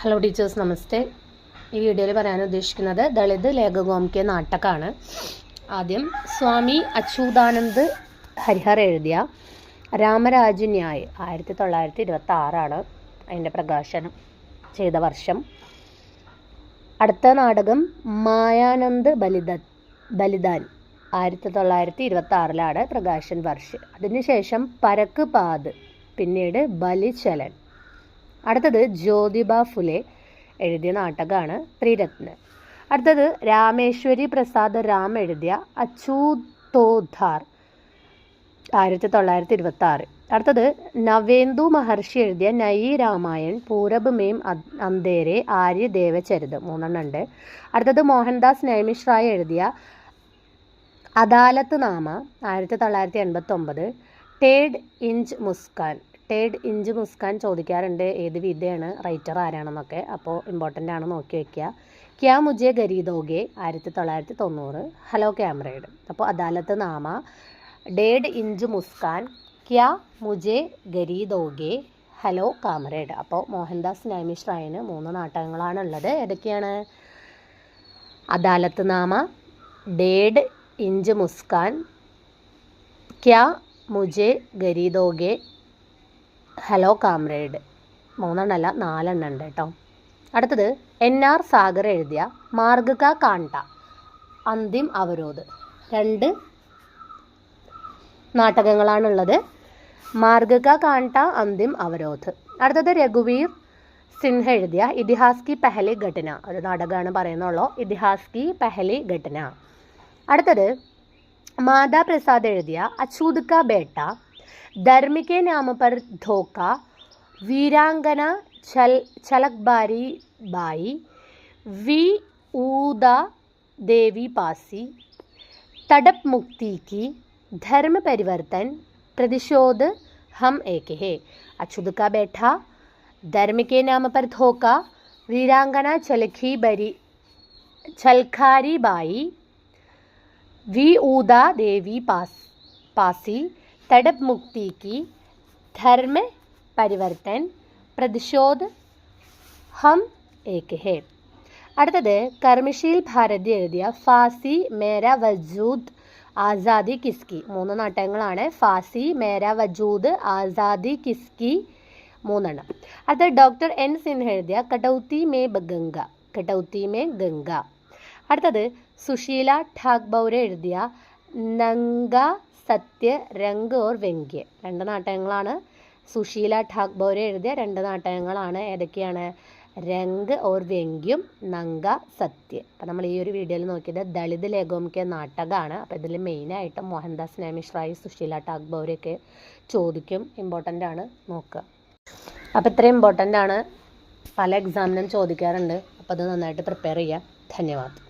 Hello teachers, നമസ്തേ. ഈ വീഡിയോയിൽ പറയാൻ ഉദ്ദേശിക്കുന്നത് ദളിത് ലേഖകോം കെ നാട്ടകമാണ്. ആദ്യം സ്വാമി അച്യുതാനന്ദ് ഹരിഹർ എഴുതിയ രാമരാജ് ന്യായ് 1926 അതിൻ്റെ പ്രകാശനം ചെയ്ത വർഷം. അടുത്ത നാടകം മായാനന്ദ് ബലിദാൻ 1926 പ്രകാശൻ വർഷം. അതിനുശേഷം പരക്ക് പാത്, പിന്നീട് ബലിചലൻ. അടുത്തത് ജ്യോതിബ ഫുലെ എഴുതിയ നാടകമാണ് ത്രിരത്ന. അടുത്തത് രാമേശ്വരി പ്രസാദ് റാം എഴുതിയ അച്യുതോദ്ധാർ 1926. അടുത്തത് നവേന്ദു മഹർഷി എഴുതിയ നയി രാമായൺ, പൂരബ് മേം അന്തേരെ, ആര്യ ദേവചരിതം 3 ഉണ്ട്. അടുത്തത് മോഹൻദാസ് നൈമിഷ് റായ് എഴുതിയ അദാലത്ത് നാമ 1989. ടേഡ് ഇഞ്ച് മുസ്കാൻ ചോദിക്കാറുണ്ട്, ഏത് വിദ്യയാണ്, റൈറ്റർ ആരാണെന്നൊക്കെ. അപ്പോൾ ഇമ്പോർട്ടൻ്റ് ആണ്, നോക്കി വയ്ക്കുക. ക്യാ മുജെ ഗരീദോഗെ 1990. ഹലോ ക്യാമറയുടെ. അപ്പോൾ അദാലത്ത് നാമ, ഡേഡ് ഇഞ്ച് മുസ്കാൻ, ക്യാ മുജെ ഗരീദോഗെ, ഹലോ കാമറേഡ്. അപ്പോൾ മോഹൻദാസ് നൈമിഷ് റായിന് 3 നാടകങ്ങളാണുള്ളത്. ഏതൊക്കെയാണ്? അദാലത്ത് നാമ, ഡേഡ് ഇഞ്ച് മുസ്കാൻ, ക്യാ മുജെ ഗരീദോഗെ, ഹലോ കാമ്രേഡ്. 3 4 ഉണ്ട് കേട്ടോ. അടുത്തത് NR സാഗർ എഴുതിയ മാർഗ് കാ കാണ്ട, അന്തിം അവരോധ്. 2 നാടകങ്ങളാണുള്ളത്. മാർഗ് കാ കാണ്ട, അന്തിം അവരോധ്. അടുത്തത് രഘുവീർ സിൻഹ എഴുതിയ ഇതിഹാസ് കി പെഹലി ഘടന, ഒരു നാടകമാണ് പറയുന്നുള്ളൂ. ഇതിഹാസ് കി പെഹലി ഘടന. അടുത്തത് മാതാ പ്രസാദ് എഴുതിയ അച്യുത് കാ ബേട്ട, ധർമ്മ കെ നാമ പർ ധോക്ക, വീരാംഗന ചലക്ബാരി ബായി, വി ഊദാ ദേവി പാസി, തടപ് മുക്തി की, धर्म परिवर्तन, प्रतिशोध, हम एक है. अच्युत का बेटा, धर्म के नाम पर धोखा, वीरांगना चलखारी बाई, वी ऊदा देवी पासी, तड़प मुक्ति की, धर्म परिवर्तन, പ്രതിഷോധ, ഹം ഏക് ഹേ. അടുത്തത് കർമ്മശീൽ ഭാരതി എഴുതിയ ഫാസി, മേര വജൂദ്, ആസാദി കിസ്കി. 3 നാടകങ്ങളാണ്. ഫാസി, മേര വജൂദ്, ആസാദി കിസ്കി 3. അടുത്തത് ഡോക്ടർ N സിൻഹ എഴുതിയ കടൗത്തി മേ ഗംഗ. അടുത്തത് സുശീല ഠാക്ബൗരെ എഴുതിയ നംഗ സത്യ, രംഗ് ഓർ വ്യംഗ്യ. 2 നാടകങ്ങളാണ്. സുശീല ഠാക്ബൗരെ എഴുതിയ 2 നാടകങ്ങളാണ്. ഏതൊക്കെയാണ്? രംഗ് ഓർ വ്യംഗ്യം, നംഗ സത്യ. അപ്പം നമ്മൾ ഈ ഒരു വീഡിയോയിൽ നോക്കിയത് ദളിത് ലേഖകോം കെ നാടകമാണ്. അപ്പോൾ ഇതിൽ മെയിനായിട്ട് മോഹൻദാസ് നൈമിഷ് റായ്, സുശീല ഠാക്ബൗരെയൊക്കെ ചോദിക്കും. ഇമ്പോർട്ടൻ്റ് ആണ്, നോക്കുക. അപ്പോൾ ഇത്രയും ഇമ്പോർട്ടൻ്റ് ആണ്, പല എക്സാമിനും ചോദിക്കാറുണ്ട്. അപ്പോൾ അത് നന്നായിട്ട് പ്രിപ്പയർ ചെയ്യുക. ധന്യവാദം.